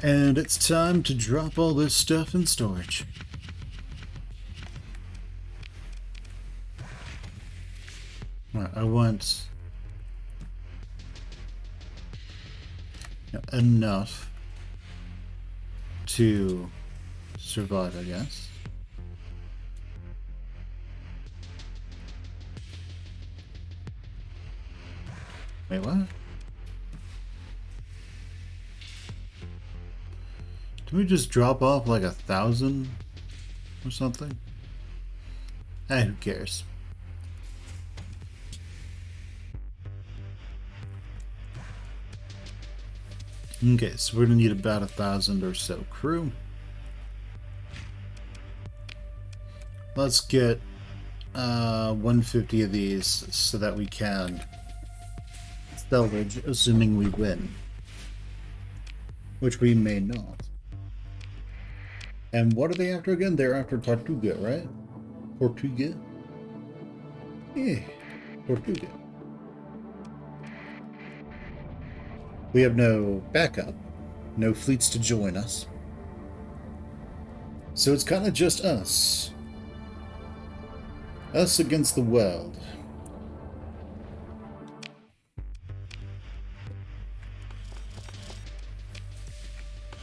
And it's time to drop all this stuff in storage. I want enough to survive, I guess. Wait, what? Can we just drop off like 1,000 or something? Who cares? Okay, so we're gonna need about 1,000 or so crew. Let's get 150 of these so that we can salvage, assuming we win, which we may not. And what are they after again? They're after Tortuga, right? Tortuga? Yeah, Tortuga. We have no backup, no fleets to join us. So it's kind of just us. Us against the world.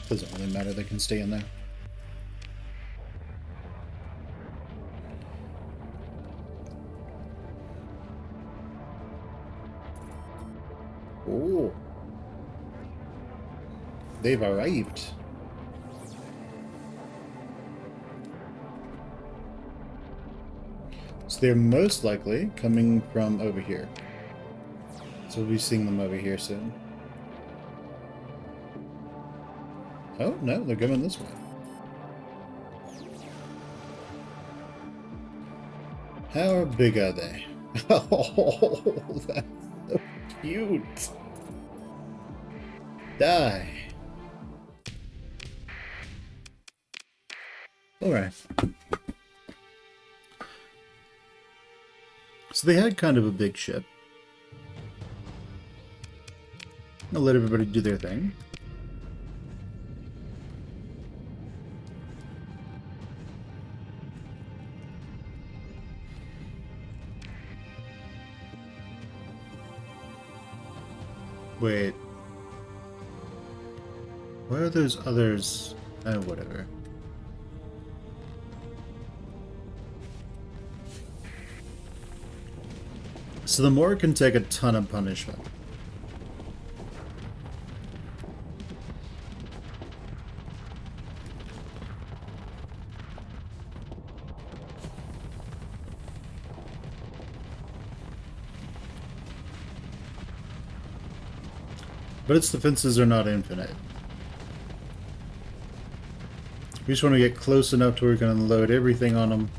Doesn't really matter, they can stay in there. Oh. They've arrived. So they're most likely coming from over here. So we'll be seeing them over here soon. Oh, no, they're coming this way. How big are they? Oh, that's so cute. Die. Alright. So they had kind of a big ship. I'll let everybody do their thing. Wait. Where are those others? Oh, whatever. So the Muir can take a ton of punishment. But its defenses are not infinite. We just want to get close enough to where we can unload everything on them.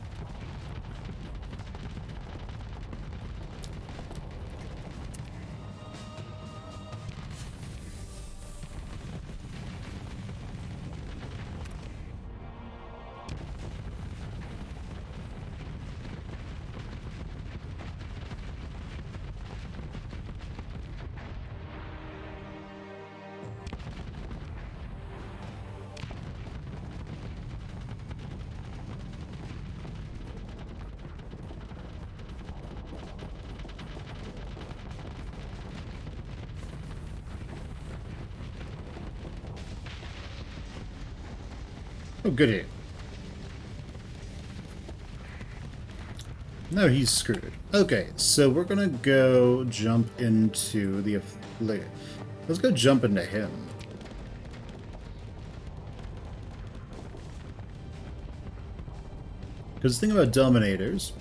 Oh, goody. No, he's screwed. Okay, so we're gonna go jump into the... Let's go jump into him. Because the thing about Dominators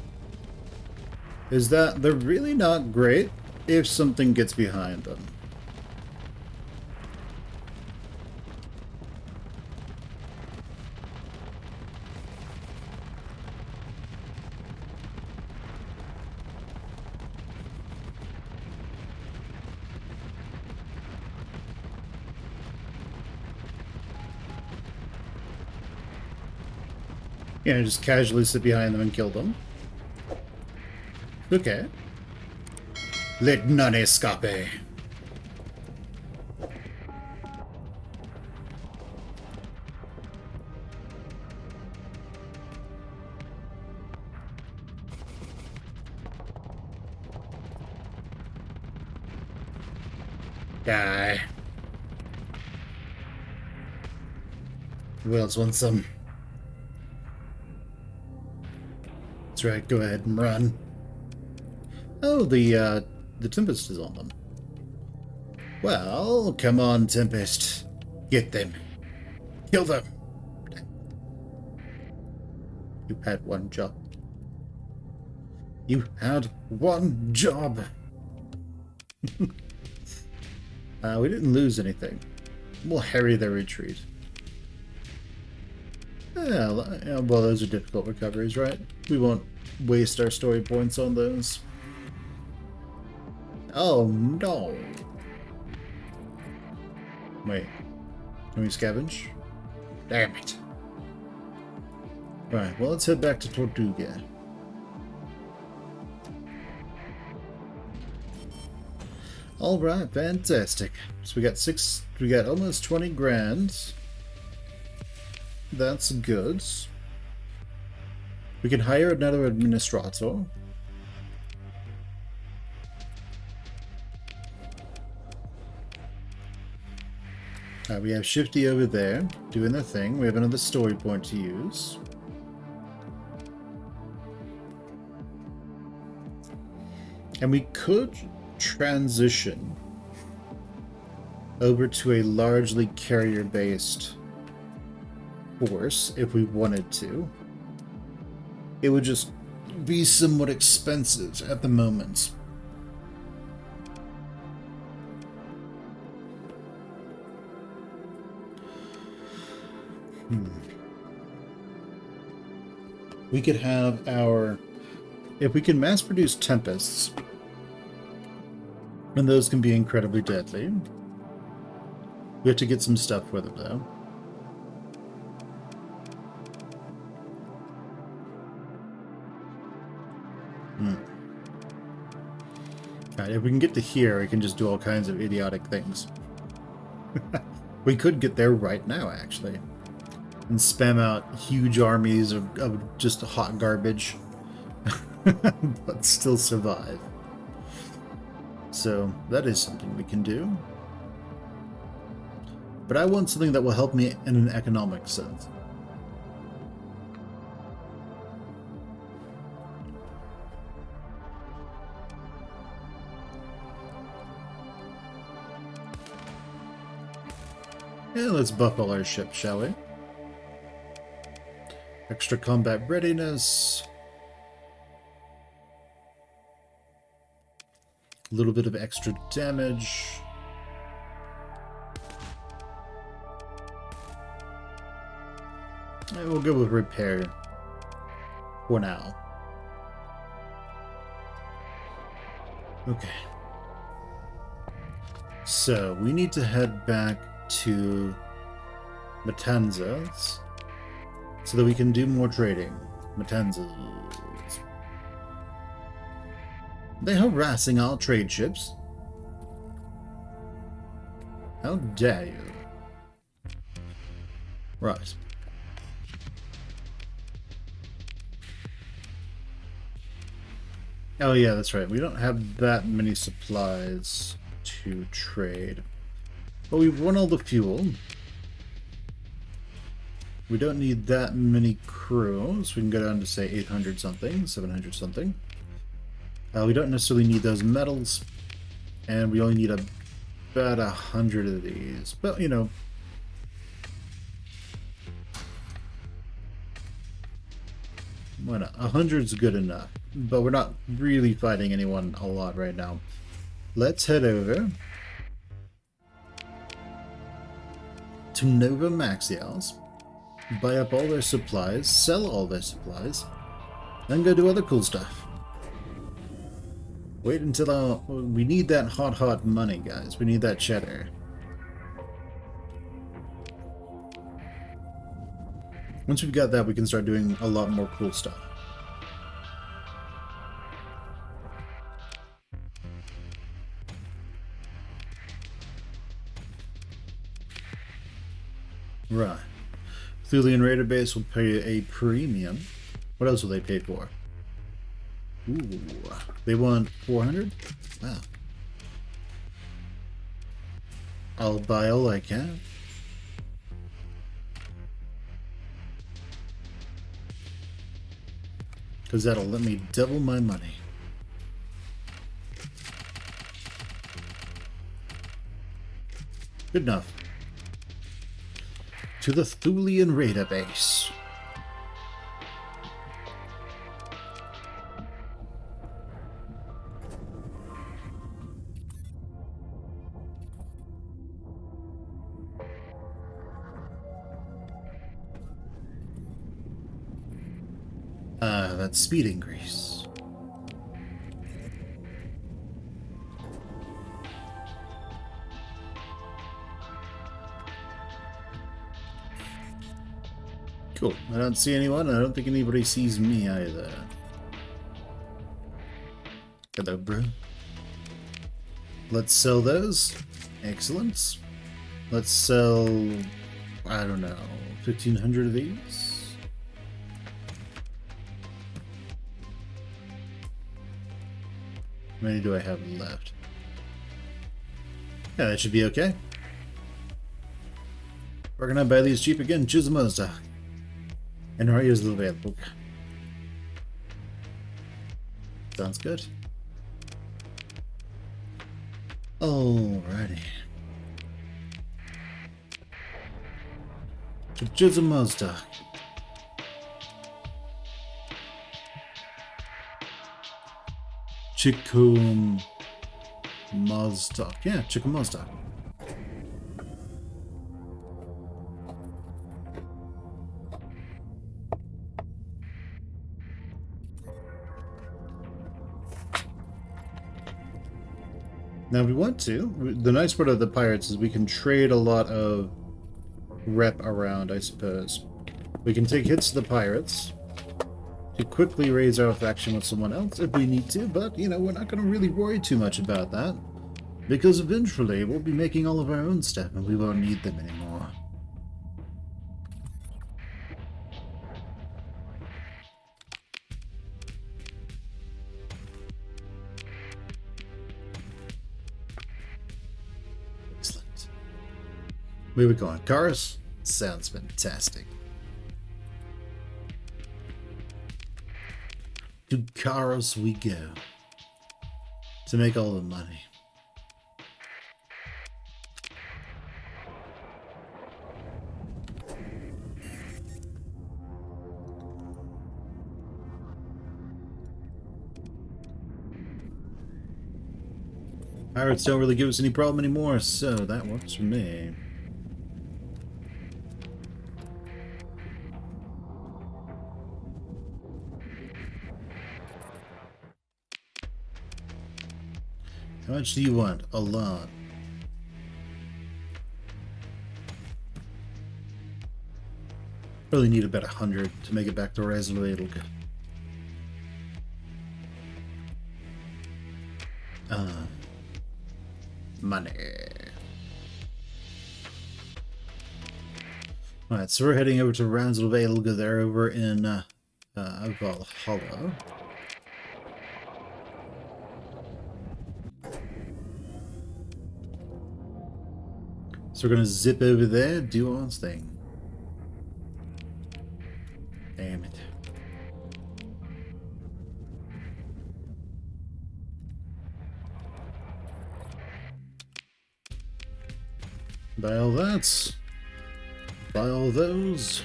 is that they're really not great if something gets behind them. Yeah, just casually sit behind them and kill them. Okay. Let none escape. Die. Who else wants some? That's right, go ahead and run. Oh, the Tempest is on them. Well, come on, Tempest. Get them. Kill them. You had one job. You had one job. We didn't lose anything. We'll harry their retreat. Yeah, well, those are difficult recoveries, right? We won't waste our story points on those. Oh, no. Wait. Can we scavenge? Damn it. Right, well, let's head back to Tortuga. Alright, fantastic. So we got almost 20 grand. That's good. We can hire another administrator. We have Shifty over there, doing their thing. We have another story point to use. And we could transition over to a largely carrier-based force if we wanted to. It would just be somewhat expensive at the moment. We could have our... If we can mass produce Tempests, and those can be incredibly deadly. We have to get some stuff for them, though. Alright, if we can get to here, we can just do all kinds of idiotic things. We could get there right now, actually. And spam out huge armies of just hot garbage. But still survive. So, that is something we can do. But I want something that will help me in an economic sense. Yeah, let's buff all our ships, shall we? Extra combat readiness. A little bit of extra damage. And we'll go with repair for now. Okay. So, we need to head back to Matanzas so that we can do more trading. Matanzas. They're harassing our trade ships. How dare you? Right. Oh yeah, that's right. We don't have that many supplies to trade. But we've won all the fuel. We don't need that many crew, so we can go down to say 800 something, 700 something. We don't necessarily need those metals, and we only need about 100 of these. But, you know, why not? 100's good enough, but we're not really fighting anyone a lot right now. Let's head over to Nova Maxials, buy up all their supplies, sell all their supplies, then go do other cool stuff. Wait until we need that hot money, guys. We need that cheddar. Once we've got that, we can start doing a lot more cool stuff. Right. Thulian Raider Base will pay a premium. What else will they pay for? Ooh, they want 400? Wow. I'll buy all I can. Because that'll let me double my money. Good enough. To the Thulian Raider base. That's speed increase. Cool. I don't see anyone. I don't think anybody sees me either. Hello, bro. Let's sell those. Excellent. Let's sell, I don't know, 1,500 of these. How many do I have left? Yeah, that should be okay. We're gonna buy these cheap again. Choose the most. And right here's the available. Sounds good. Alrighty. Choose the most. Chikum Mazda. Yeah, Chikum Mazda. Now, if we want to, the nice part of the pirates is we can trade a lot of rep around, I suppose. We can take hits to the pirates to quickly raise our faction with someone else if we need to, but, you know, we're not going to really worry too much about that, because eventually we'll be making all of our own stuff and we won't need them anymore. Excellent. Where are we going? Cars? Sounds fantastic. To Karos we go to make all the money. Pirates don't really give us any problem anymore, so that works for me. How much do you want? A lot. Really need about 100 to make it back to Resolute. Money. Alright, so we're heading over to Resolute. They're over in Valhalla. So we're gonna zip over there, do our thing. Damn it. Buy all that. Buy all those.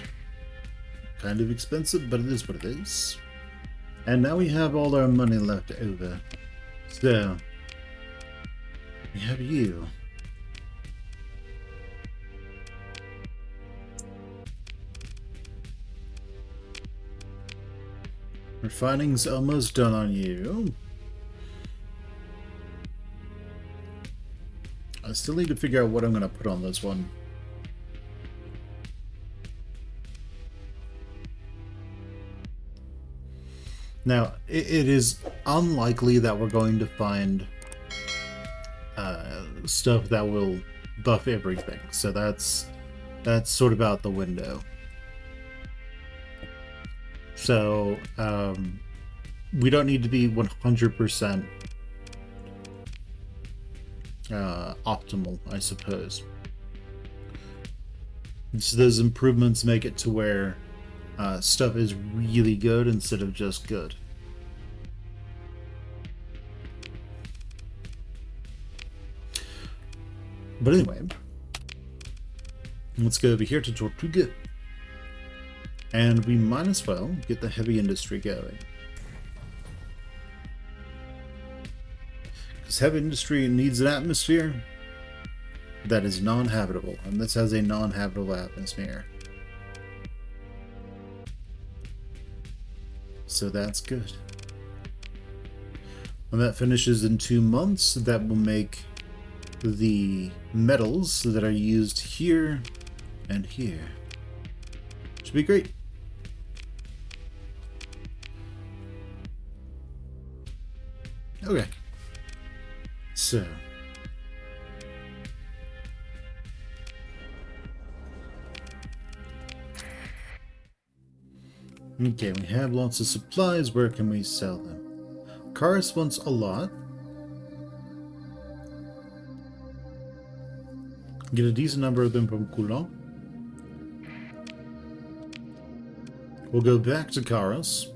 Kind of expensive, but it is what it is. And now we have all our money left over. So, we have you. Refining's almost done on you. I still need to figure out what I'm going to put on this one. Now, it is unlikely that we're going to find stuff that will buff everything. So that's sort of out the window. So, we don't need to be 100% optimal, I suppose. So those improvements make it to where stuff is really good instead of just good. But anyway, let's go over here to Tortuga. And we might as well get the heavy industry going. Because heavy industry needs an atmosphere that is non-habitable, and this has a non-habitable atmosphere. So that's good. When that finishes in 2 months, that will make the metals that are used here and here. Should be great. Okay. So. Okay, we have lots of supplies. Where can we sell them? Cars wants a lot. Get a decent number of them from Coulon. We'll go back to Karos.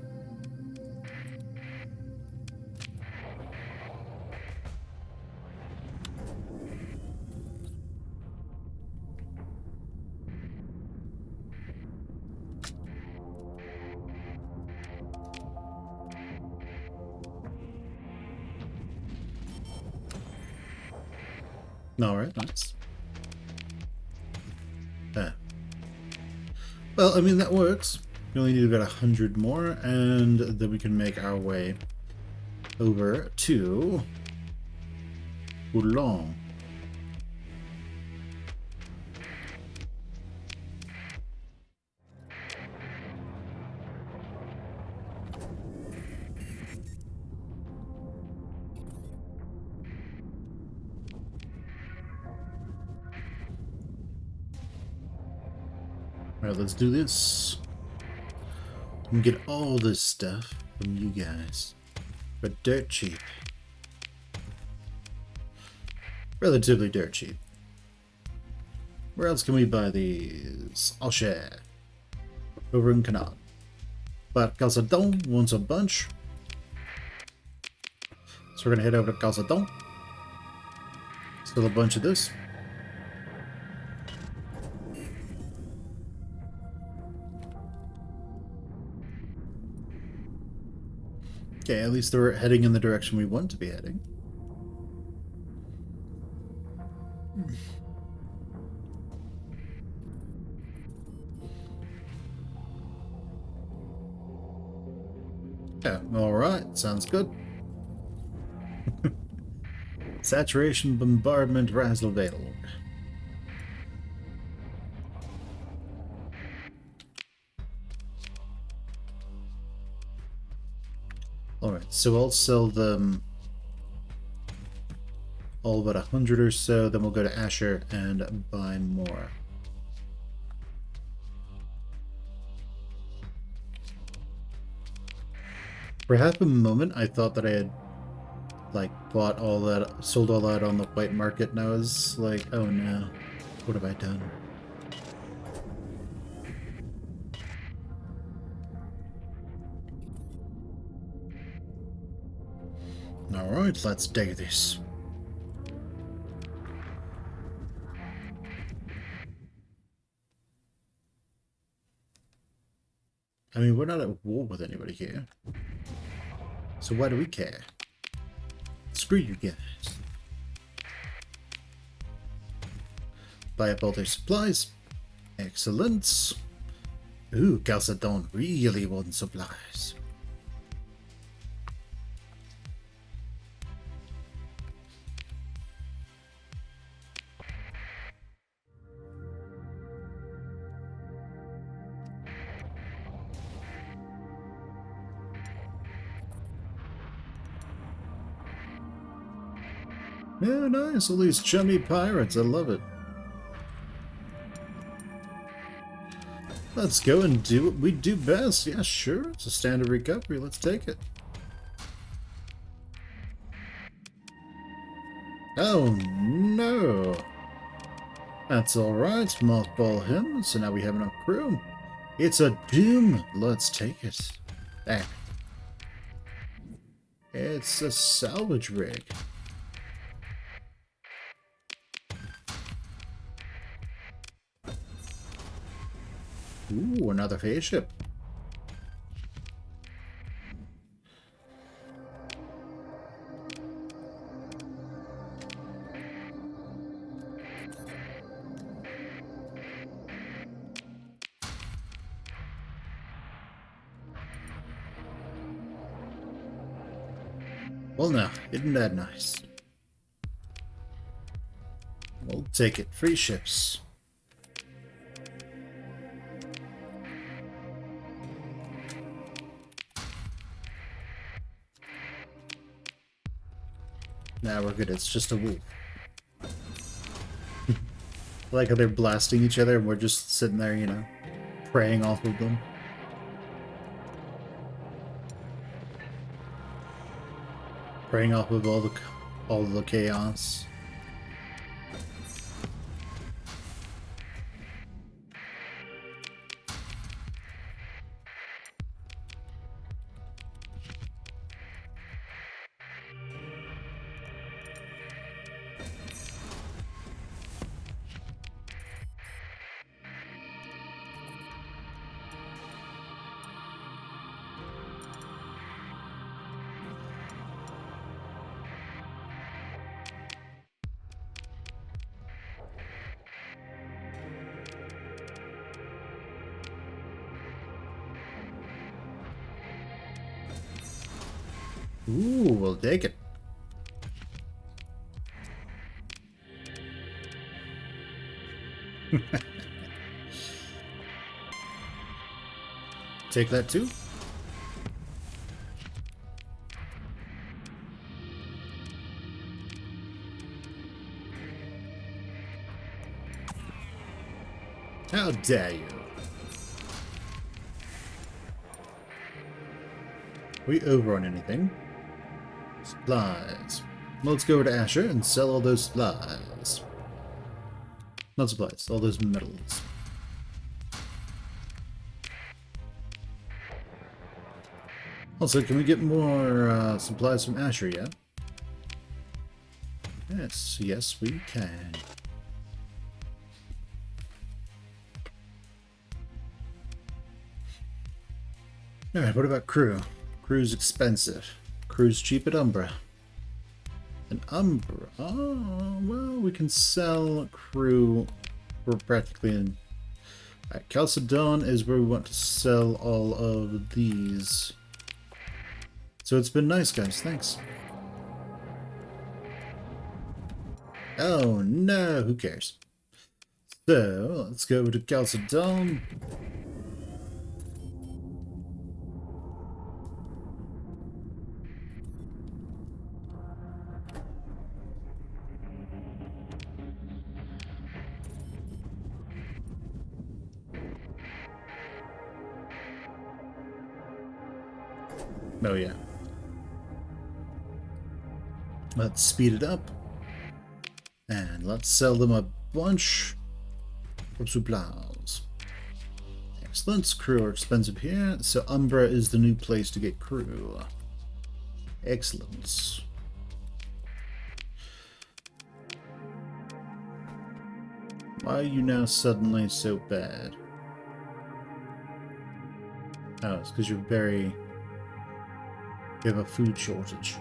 Alright, nice. Well, I mean, that works. We only need about 100 more, and then we can make our way over to Coulon. Alright, let's do this. And get all this stuff from you guys for dirt cheap. Relatively dirt cheap. Where else can we buy these? I'll share. Over in Canaan. But Calcedon wants a bunch. So we're gonna head over to Calcedon. Still a bunch of this. Okay, at least they're heading in the direction we want to be heading. Yeah, alright, sounds good. Saturation, bombardment, razzle dazzle. Alright, so I'll sell them all but 100 or so, then we'll go to Asher and buy more. For half a moment, I thought that I had, like, bought all that, sold all that on the white market, and I was like, oh no, what have I done? Alright, let's do this. I mean, we're not at war with anybody here. So why do we care? Screw you guys. Buy up all their supplies. Excellent. Ooh, Calcedon really wants supplies. Yeah, nice. All these chummy pirates. I love it. Let's go and do what we do best. Yeah, sure. It's a standard recovery. Let's take it. Oh no! That's alright, mothball him, so now we have enough crew. It's a doom! Let's take it. There. It's a salvage rig. Ooh, another phase ship. Well, now, isn't that nice? We'll take it. Free ships. Nah, we're good. It's just a wolf. I like how they're blasting each other and we're just sitting there, you know, preying off of them. Preying off of all the chaos. Ooh, we'll take it. Take that too. How dare you? We over on anything? Supplies. Let's go over to Asher and sell all those supplies. Not supplies, all those metals. Also, can we get more supplies from Asher yet? Yes, yes we can. Alright, what about crew? Crew's expensive. Crew's cheap at Umbra. An Umbra? Oh, well, we can sell crew for practically in... Alright, Chalcedon is where we want to sell all of these. So it's been nice, guys. Thanks. Oh, no. Who cares? So, let's go to Chalcedon. Oh, yeah. Let's speed it up. And let's sell them a bunch of supplies. Excellent. Crew are expensive here, so Umbra is the new place to get crew. Excellent. Why are you now suddenly so bad? Oh, it's because you're very... You have a food shortage.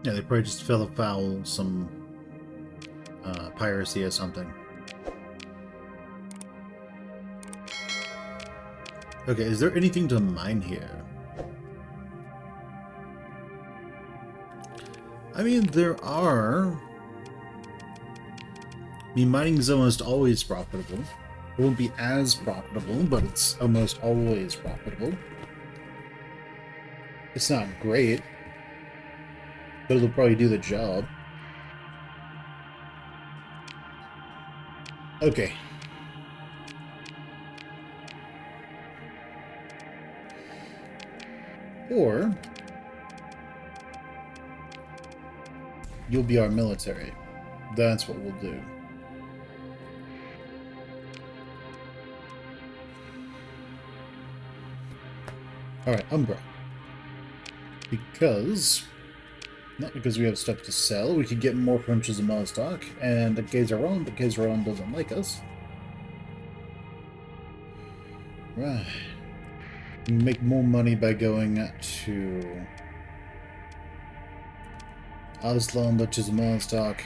Yeah, they probably just fell afoul some piracy or something. Okay, is there anything to mine here? I mean, there are. I mean, mining is almost always profitable. It won't be as profitable, but it's almost always profitable. It's not great, but it'll probably do the job. Okay. Or you'll be our military. That's what we'll do. Alright, Umbra. Not because we have stuff to sell, we could get more from Chisholm stock, and the Gazeron, but Gazeron doesn't like us. Right. Make more money by going to Aslan, but Chisholm stock.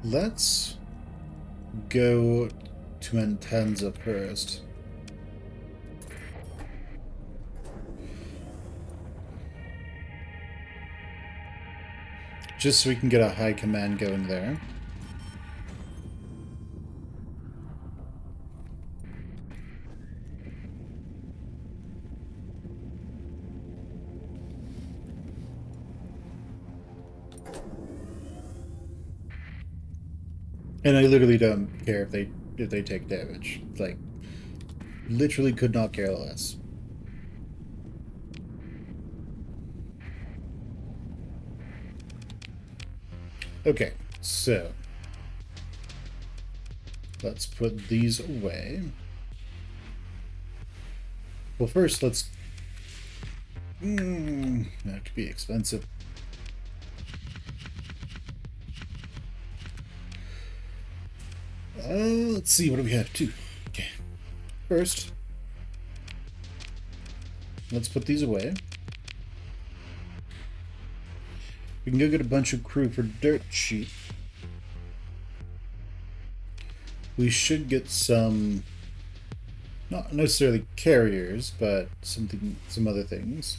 Let's go to Intenza first. Just so we can get a high command going there. And I literally don't care if they take damage. Like, literally could not care less. Okay, so let's put these away. Well, first let's... that could be expensive. Let's see, what do we have? 2. Okay. First, let's put these away. We can go get a bunch of crew for dirt cheap. We should get some, not necessarily carriers, but some other things.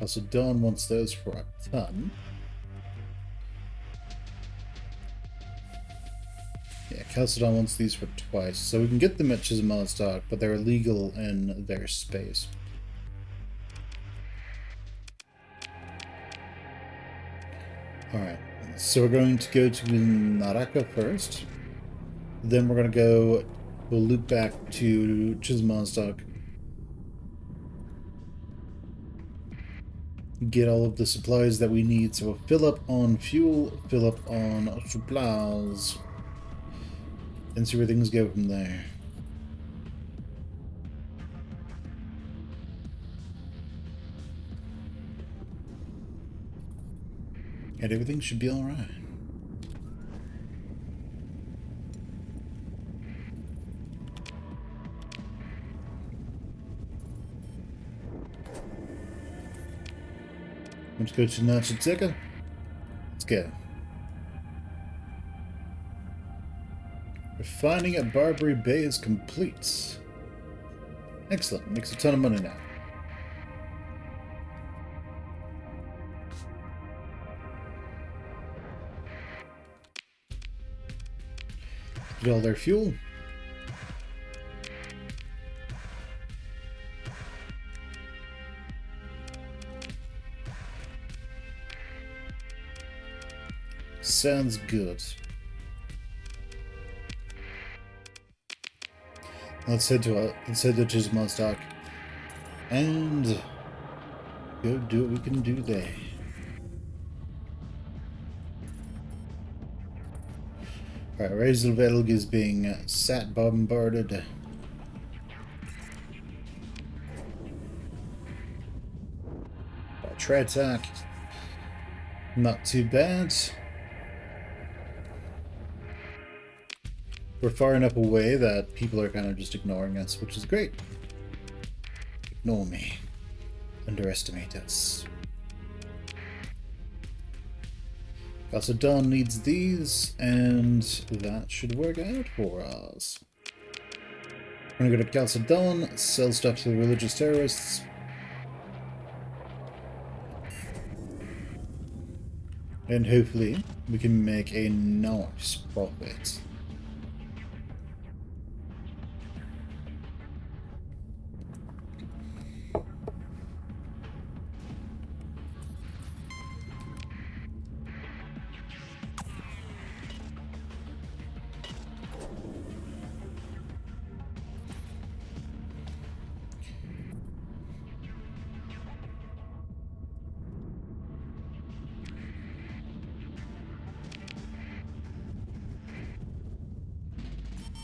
Also, Dawn wants those for a ton. Yeah, Chalcedon wants these for twice, so we can get them at Chisholm stock, but they're illegal in their space. Alright, so we're going to go to Naraka first. Then we're going to we'll loop back to Chisholm stock. Get all of the supplies that we need, so we'll fill up on fuel, fill up on supplies, and see where things go from there. And everything should be alright. Let's go to Nexerelin. Let's go. Refining at Barbary Bay is complete. Excellent. Makes a ton of money now. Get all their fuel. Sounds good. Let's head to Chisholm stock and go do what we can do there. Alright, Razorvelg is being sat bombarded. Tread attack. Not too bad. We're far enough away that people are kind of just ignoring us, which is great. Ignore me. Underestimate us. Also, Dawn needs these, and that should work out for us. I'm gonna go to Chalcedon, sell stuff to the religious terrorists. And hopefully we can make a nice profit.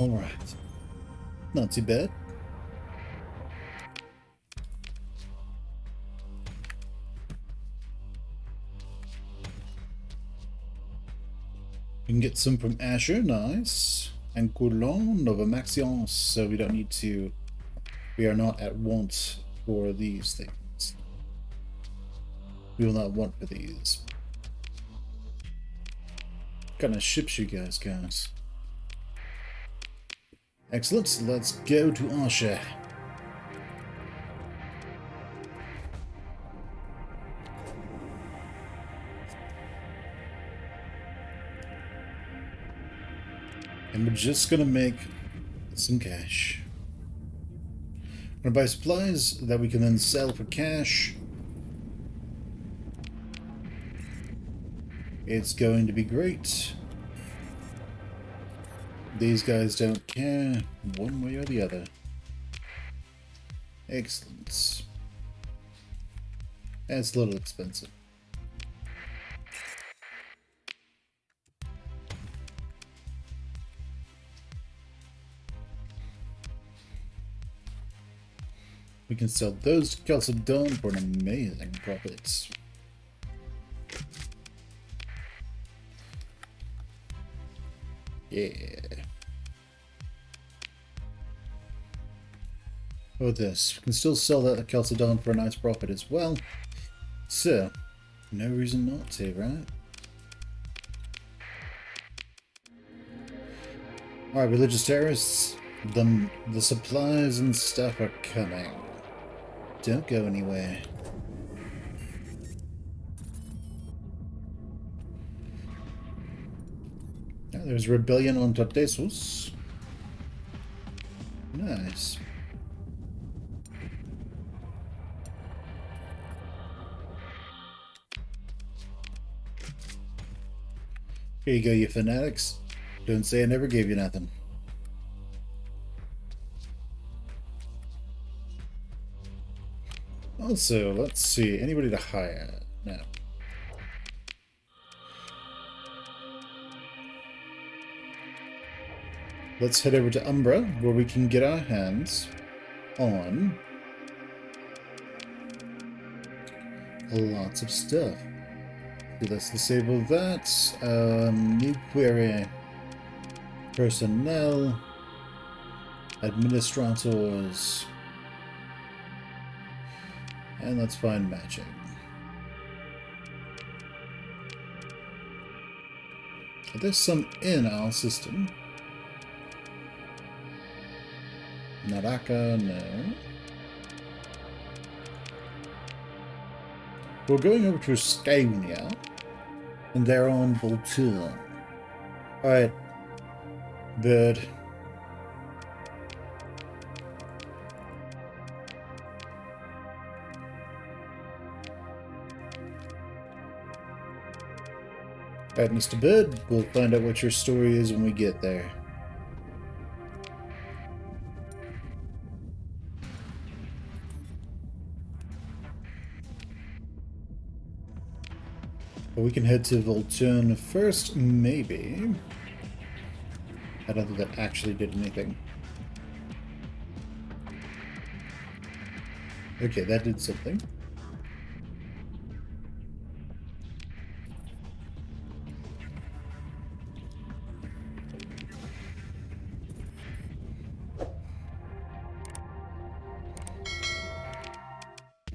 Alright. Not too bad. We can get some from Asher, nice. And Coulon, Nova Maxience, so we don't need to... We are not at want for these things. We will not want for these. What kind of ships you guys got? Excellent, so let's go to Asher. And we're just gonna make some cash. I'm gonna buy supplies that we can then sell for cash. It's going to be great. These guys don't care one way or the other. Excellent. It's a little expensive. We can sell those to Chalcedon for an amazing profit. Yeah. Oh, this. We can still sell that to Chalcedon for a nice profit as well. So, no reason not to, right? Alright, religious terrorists. The supplies and stuff are coming. Don't go anywhere. Oh, there's rebellion on Tartessus. Nice. Here you go, you fanatics. Don't say I never gave you nothing. Also, let's see. Anybody to hire? No. Let's head over to Umbra, where we can get our hands on lots of stuff. So let's disable that. New query. Personnel. Administrators. And let's find matching. There's some in our system. Naraka, no. We're going over to Scania, and they're on Volturn. Alright, bird. Alright, Mr. Bird, we'll find out what your story is when we get there. But we can head to Volturn first, maybe. I don't think that actually did anything. Okay, that did something.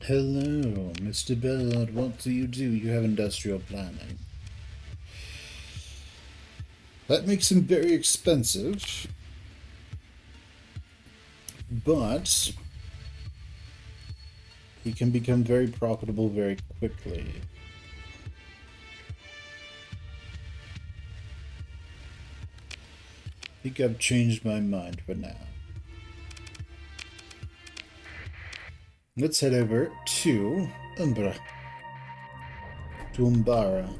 Hello, Mr. Bird. What do? You have industrial planning. That makes him very expensive. But he can become very profitable very quickly. I think I've changed my mind for now. Let's head over to Umbra. To Umbara.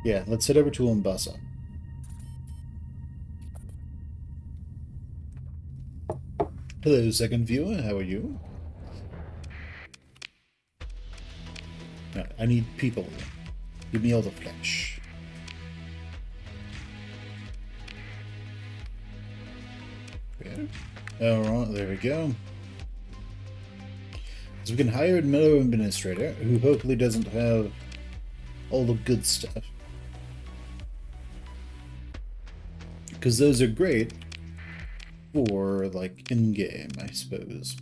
Yeah, let's head over to Umbasa. Hello, second viewer. How are you? Right, I need people. Give me all the flesh. Okay. Alright, there we go. So we can hire a meadow administrator who hopefully doesn't have all the good stuff. Because those are great for, like, in-game, I suppose.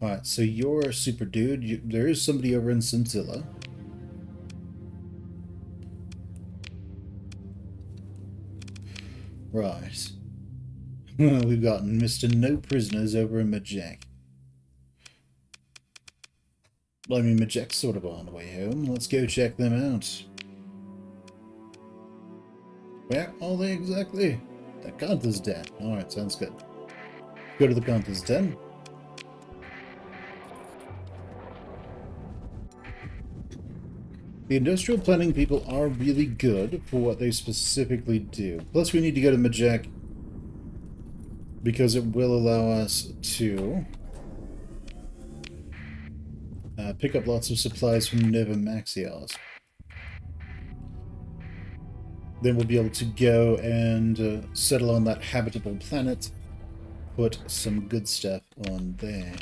Alright, so you're a super dude. There is somebody over in Scintilla. Right. We've got Mr. No Prisoners over in Majek. Well, I mean, Majek's sort of on the way home. Let's go check them out. Where are they exactly? The Counter's Den. Alright, sounds good. Go to the Counter's Den. The industrial planning people are really good for what they specifically do. Plus, we need to go to Majek because it will allow us to pick up lots of supplies from Nova Maxios. Then we'll be able to go and settle on that habitable planet. Put some good stuff on there.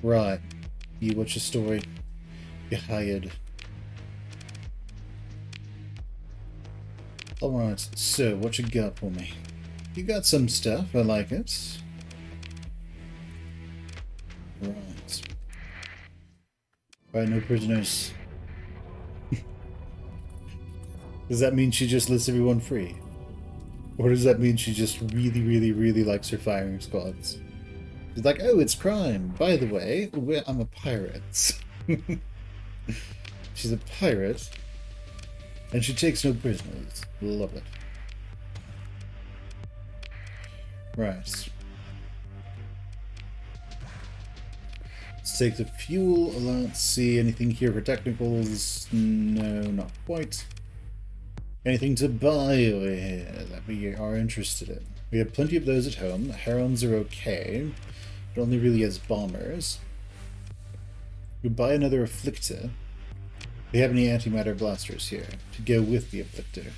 Right. You, what's your story? You're hired. Alright, so what you got for me? You got some stuff, I like it. Right. Right, no prisoners. Does that mean she just lets everyone free? Or does that mean she just really, really, really likes her firing squads? She's like, oh, it's crime. By the way, I'm a pirate. She's a pirate. And she takes no prisoners. Love it. Right. Let's take the fuel. Let's see anything here for technicals. No, not quite. Anything to buy over here that we are interested in? We have plenty of those at home. Herons are okay. It only really has bombers. We buy another Afflictor. Do we have any antimatter blasters here to go with the Afflictor?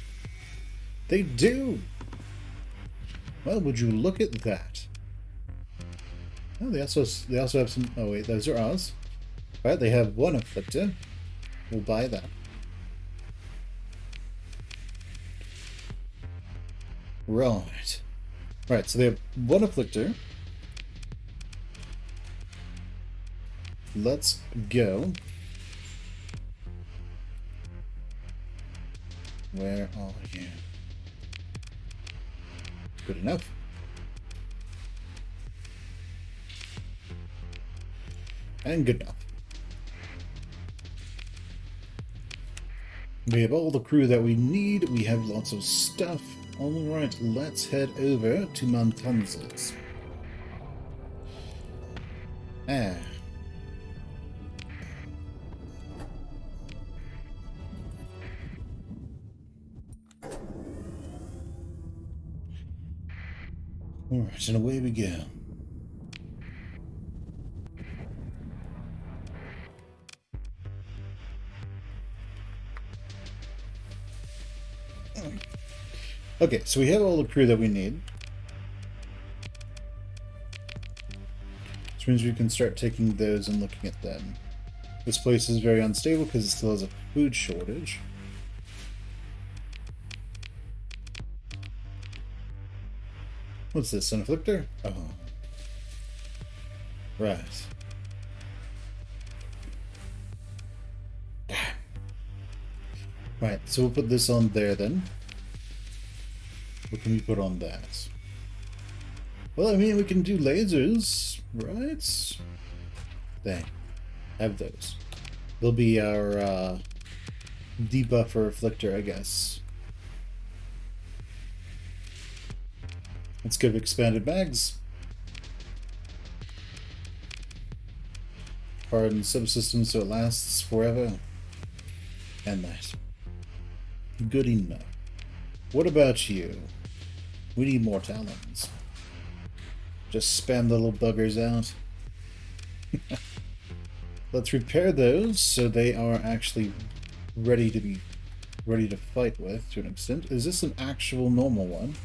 They do! Well, would you look at that? Oh, they also have some... Oh wait, those are ours. Right, they have one Afflictor. We'll buy that. Right. Right, so they have one Afflictor. Let's go. Where are you? Good enough. And good enough. We have all the crew that we need. We have lots of stuff. Alright, let's head over to Montanzas. Ah. Alright, and away we go. Okay, so we have all the crew that we need. Which means we can start taking those and looking at them. This place is very unstable because it still has a food shortage. What's this, an Afflictor? Oh. Right. Right, so we'll put this on there then. What can we put on that? Well, I mean, we can do lasers, right? Dang. Have those. They'll be our debuffer afflictor, I guess. Let's give expanded mags. Hardened subsystem so it lasts forever. And that. Good enough. What about you? We need more talons. Just spam the little buggers out. Let's repair those so they are actually ready to fight with to an extent. Is this an actual normal one?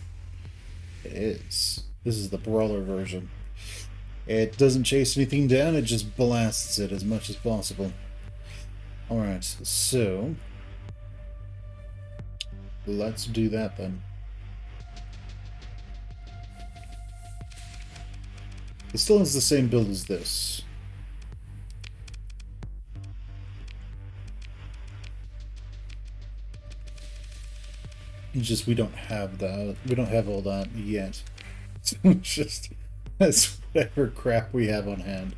It is. This is the brawler version. It doesn't chase anything down, it just blasts it as much as possible. Alright, so let's do that then. It still has the same build as this. It's just we don't have that. We don't have all that yet. So it's just that's whatever crap we have on hand.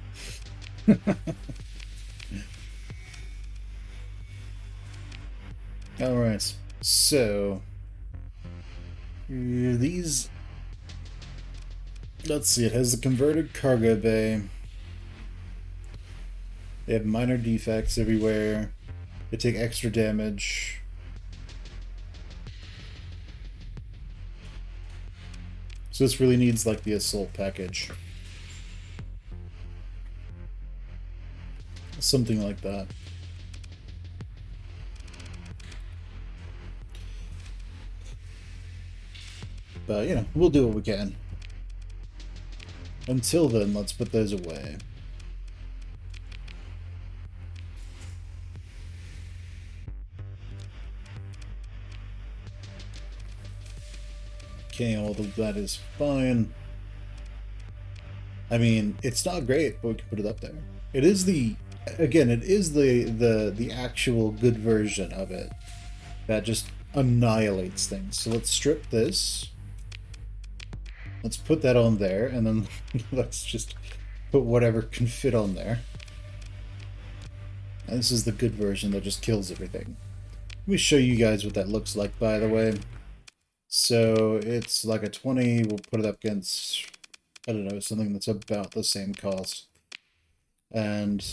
Alright, so these, let's see, it has the converted cargo bay. They have minor defects everywhere. They take extra damage. So this really needs like the assault package. Something like that. But, you know, we'll do what we can. Until then, let's put those away. Okay, all of that is fine. I mean, it's not great, but we can put it up there. It is the, again, it is the actual good version of it that just annihilates things. So let's strip this. Let's put that on there, and then let's just put whatever can fit on there. And this is the good version that just kills everything. Let me show you guys what that looks like, by the way. So it's like a 20, we'll put it up against, I don't know, something that's about the same cost. And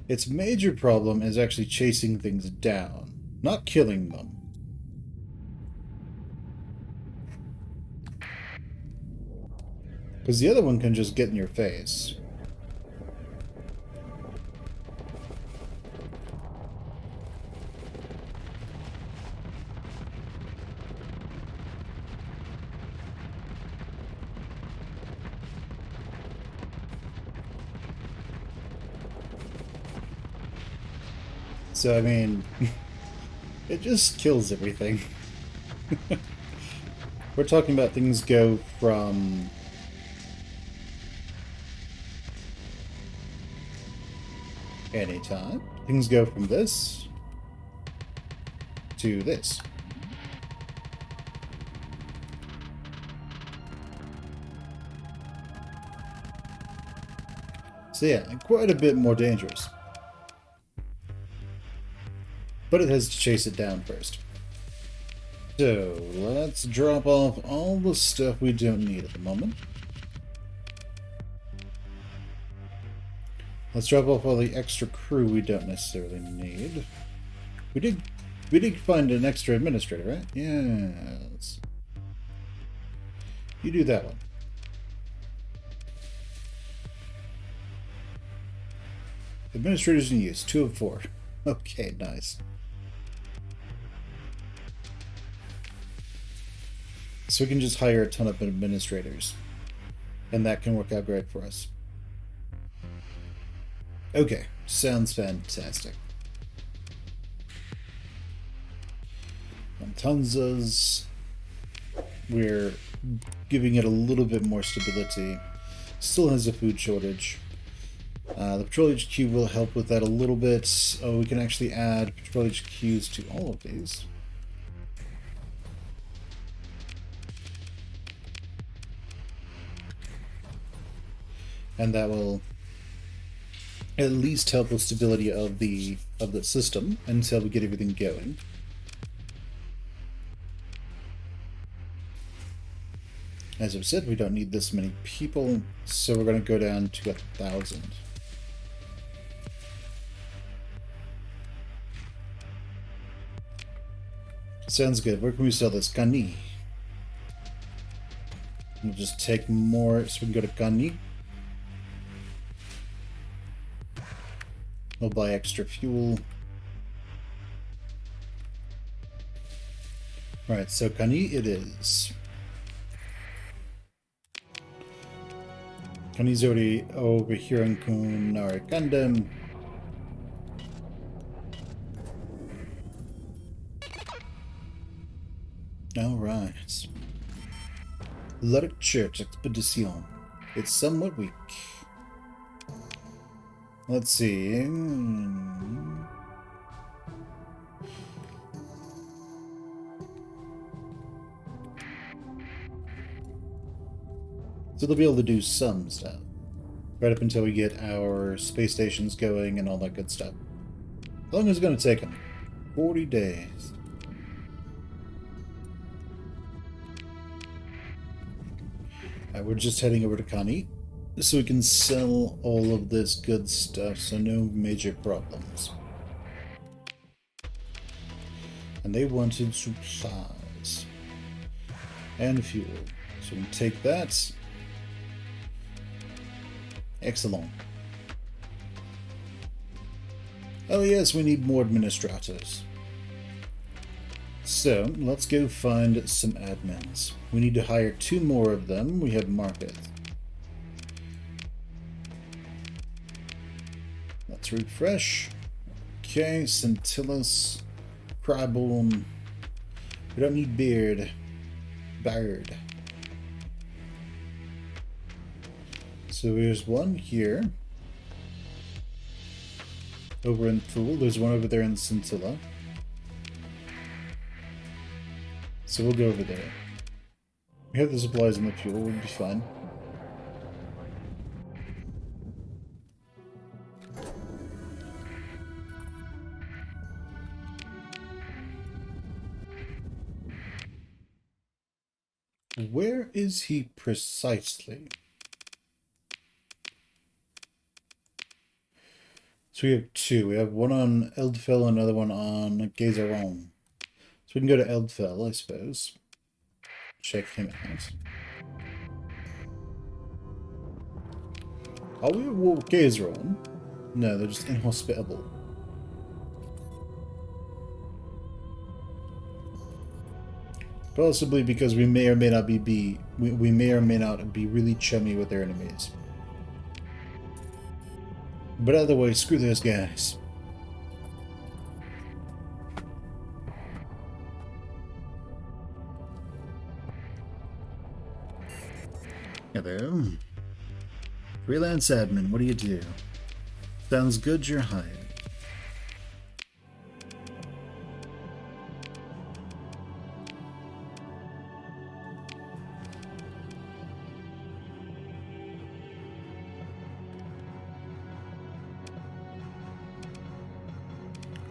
its major problem is actually chasing things down, not killing them. Because the other one can just get in your face. So, I mean, it just kills everything. We're talking about things go from anytime. Things go from this to this. So yeah, quite a bit more dangerous. But it has to chase it down first. So, let's drop off all the stuff we don't need at the moment. Let's drop off all the extra crew we don't necessarily need. We did find an extra administrator, right? Yes. You do that one. Administrators in use, 2 of 4. Okay, nice. So we can just hire a ton of administrators. And that can work out great for us. Okay, sounds fantastic. Matanzas, we're giving it a little bit more stability. Still has a food shortage. The Patrol HQ will help with that a little bit. Oh, we can actually add Patrol HQs to all of these. and that will at least help with stability of the system until we get everything going. As I've said, we don't need this many people, so we're going to go down to 1,000. Sounds good. Where can we sell this? Kani. We'll just take more so we can go to Kani. We'll buy extra fuel. Alright, so Kani it is. Kani's already over here in Kunarikandam. Alright. Luddic Church Expedition. It's somewhat weak. Let's see. So they'll be able to do some stuff. Right up until we get our space stations going and all that good stuff. How long is it going to take them? 40 days. Alright, we're just heading over to Kani so we can sell all of this good stuff, so no major problems. And they wanted supplies and fuel, so we can take that. Excellent. Oh yes, we need more administrators. So, let's go find some admins. We need to hire 2 more of them. We have Market. Let's refresh. Okay, Scintillus, Cryborn. We don't need Beard. Bird. So here's one here. Over in Fool. There's one over there in Scintilla. So we'll go over there. We have the supplies and the fuel, we'll be fine. Where is he precisely? So we have 2. We have one on Eldfell, another one on Gazeron. So we can go to Eldfell, I suppose. Check him out. Are we at war with Gazeron? No, they're just inhospitable. Possibly because we may or may not be we may or may not be really chummy with their enemies. But either way, screw those guys. Hello. Freelance admin, what do you do? Sounds good, you're hired.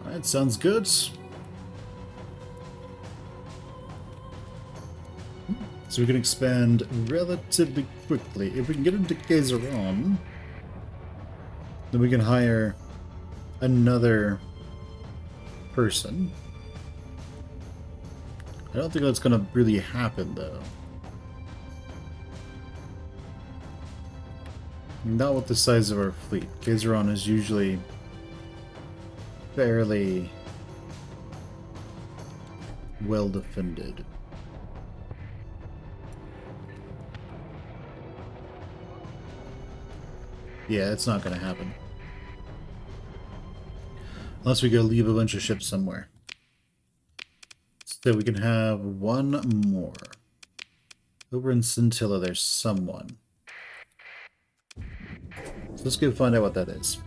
Alright, sounds good. So we can expand relatively quickly. If we can get into Gazeron, then we can hire another person. I don't think that's going to really happen, though. Not with the size of our fleet. Gazeron is usually fairly well defended. Yeah, it's not going to happen. Unless we go leave a bunch of ships somewhere. So we can have one more. Over in Scintilla, there's someone. So let's go find out what that is.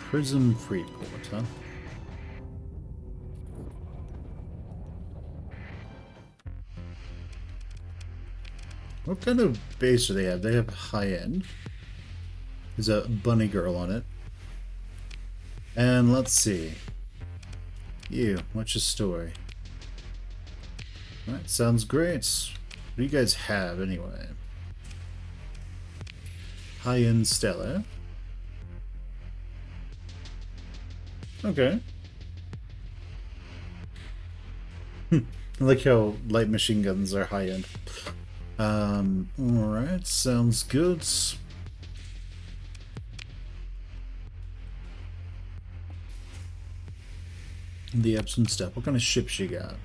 Prison Freeport, huh? What kind of base do they have? They have high-end. There's a bunny girl on it. And let's see. You, what's your story? Alright, sounds great. What do you guys have, anyway? High-end Stellar. Okay. I like how light machine guns are high-end. Alright, sounds good. The Epsom Step. What kind of ships you got?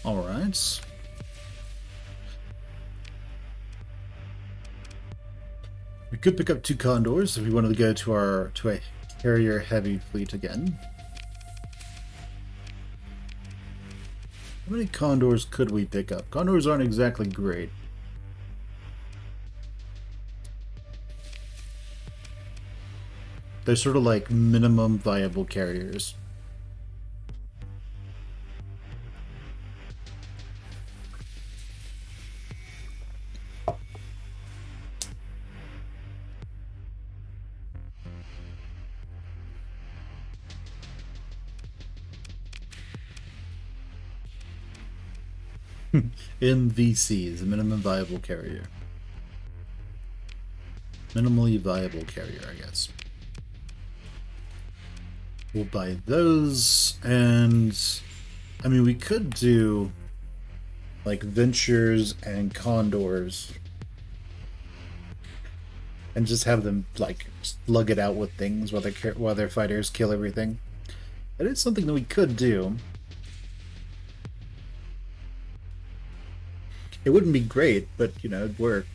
Alright. We could pick up 2 Condors if we wanted to go to a carrier heavy fleet again. How many Condors could we pick up? Condors aren't exactly great. They're sort of like minimum viable carriers. MVC is a minimum viable carrier. Minimally viable carrier, I guess. We'll buy those, and I mean, we could do like Ventures and Condors and just have them like slug it out with things while their fighters kill everything. That is something that we could do. It wouldn't be great, but you know, it'd work.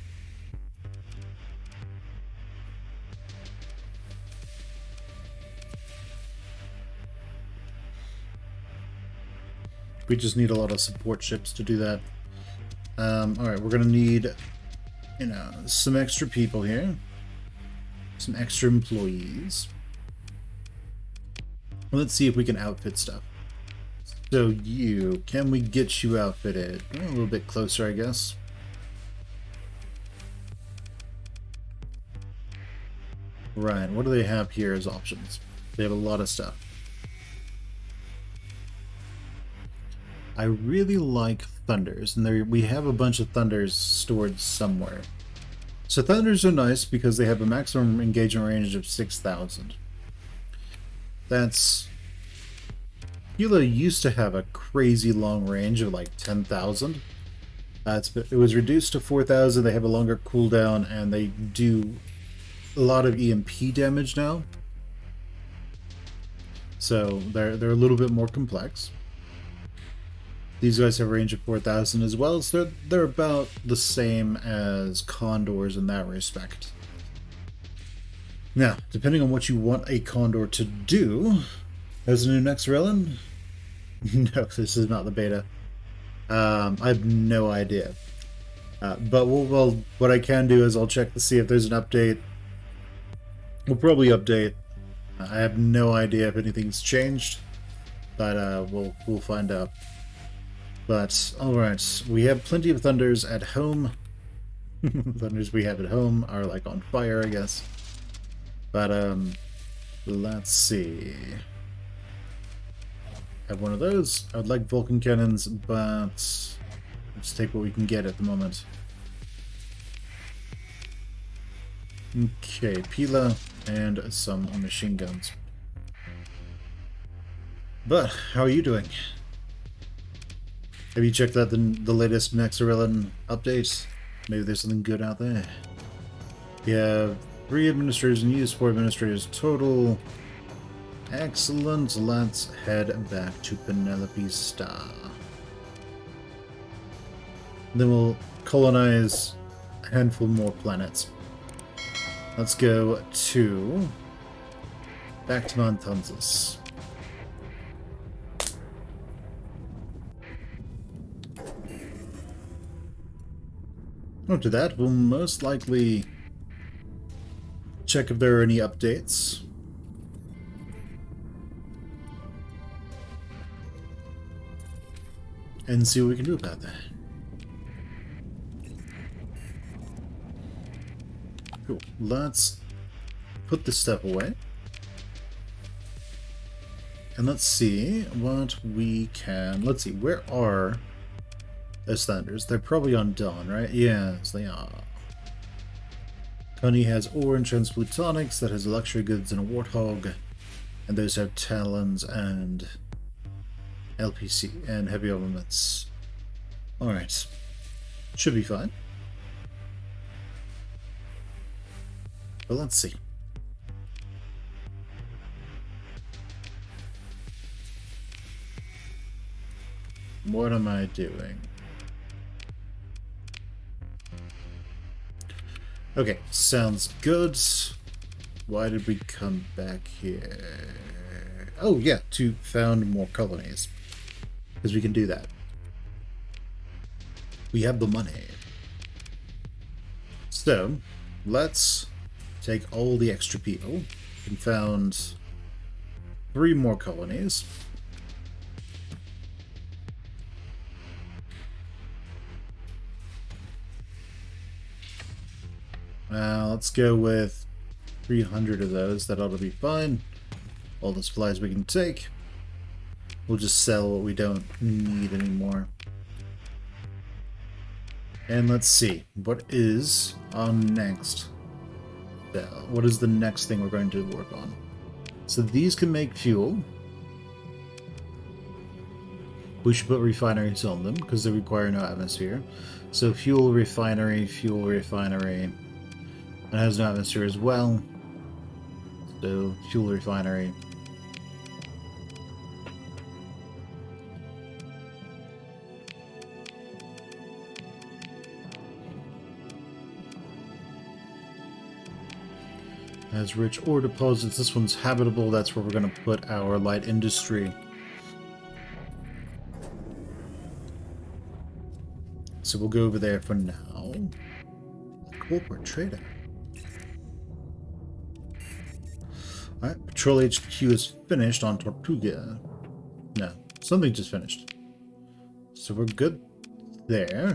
We just need a lot of support ships to do that. Alright, we're gonna need, you know, some extra people here. Some extra employees. Let's see if we can outfit stuff. So can we get you outfitted? A little bit closer, I guess. Right, what do they have here as options? They have a lot of stuff. I really like Thunders, and we have a bunch of Thunders stored somewhere. So Thunders are nice because they have a maximum engagement range of 6,000. That's... Gila used to have a crazy long range of like 10,000. It was reduced to 4,000. They have a longer cooldown, and they do a lot of EMP damage now. So they're a little bit more complex. These guys have a range of 4,000 as well, so they're about the same as Condors in that respect. Now, depending on what you want a Condor to do, there's a new Nexerelin? No, this is not the beta. I have no idea. But what I can do is I'll check to see if there's an update. We'll probably update. I have no idea if anything's changed, but we'll find out. But, alright, we have plenty of Thunders at home. Thunders we have at home are, like, on fire, I guess. But, let's see. Have one of those. I'd like Vulcan cannons, but let's take what we can get at the moment. Okay, Pila and some machine guns. But, how are you doing? Have you checked out the latest Nexerelin updates? Maybe there's something good out there. We have 3 administrators in use, 4 administrators total. Excellent. Let's head back to Penelope Star. Then we'll colonize a handful more planets. Let's go back to Montanzas. After that, we'll most likely check if there are any updates. And see what we can do about that. Cool. Let's put this stuff away. And let's see what we can... Let's see, where are those standards? They're probably on Dawn, right? Yes, they are. Connie has ore and transplutonics, that has luxury goods and a warthog. And those have talons and LPC and heavy armaments. Alright. Should be fine. But let's see. What am I doing? Okay, sounds good. Why did we come back here? Oh yeah, to found more colonies. Because we can do that. We have the money. So, let's take all the extra people. We found 3 more colonies. Let's go with 300 of those. That ought to be fine. All the supplies we can take. We'll just sell what we don't need anymore. And let's see. What is on next? What is the next thing we're going to work on? So these can make fuel. We should put refineries on them because they require no atmosphere. So fuel refinery. It has no atmosphere as well. So, fuel refinery. Has rich ore deposits. This one's habitable. That's where we're going to put our light industry. So we'll go over there for now. Corporate trader. Alright, Patrol HQ is finished on Tortuga. No, something just finished. So we're good there.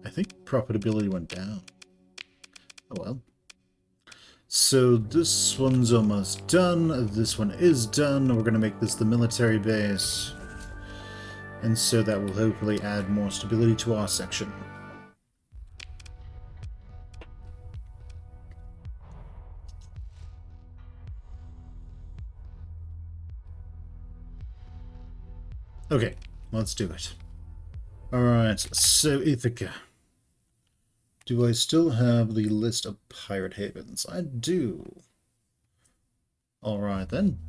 I think profitability went down. Oh well. So this one's almost done. This one is done. We're going to make this the military base. And so that will hopefully add more stability to our section. Okay, let's do it. Alright, so Ithaca. Do I still have the list of pirate havens? I do. Alright then.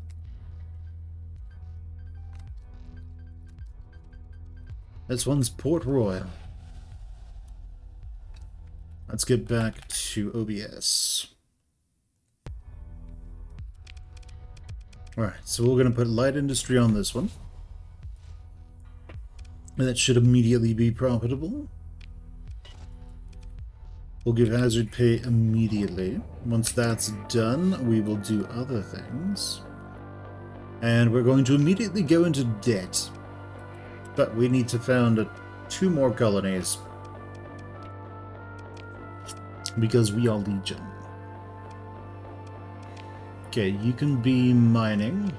This one's Port Royal. Let's get back to OBS. Alright, so we're going to put light industry on this one. And that should immediately be profitable. We'll give hazard pay immediately. Once that's done, we will do other things. And we're going to immediately go into debt. But we need to found 2 more colonies. Because we are Legion. Okay, you can be mining.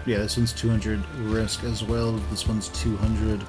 Yeah, this one's 200 risk as well. This one's 200.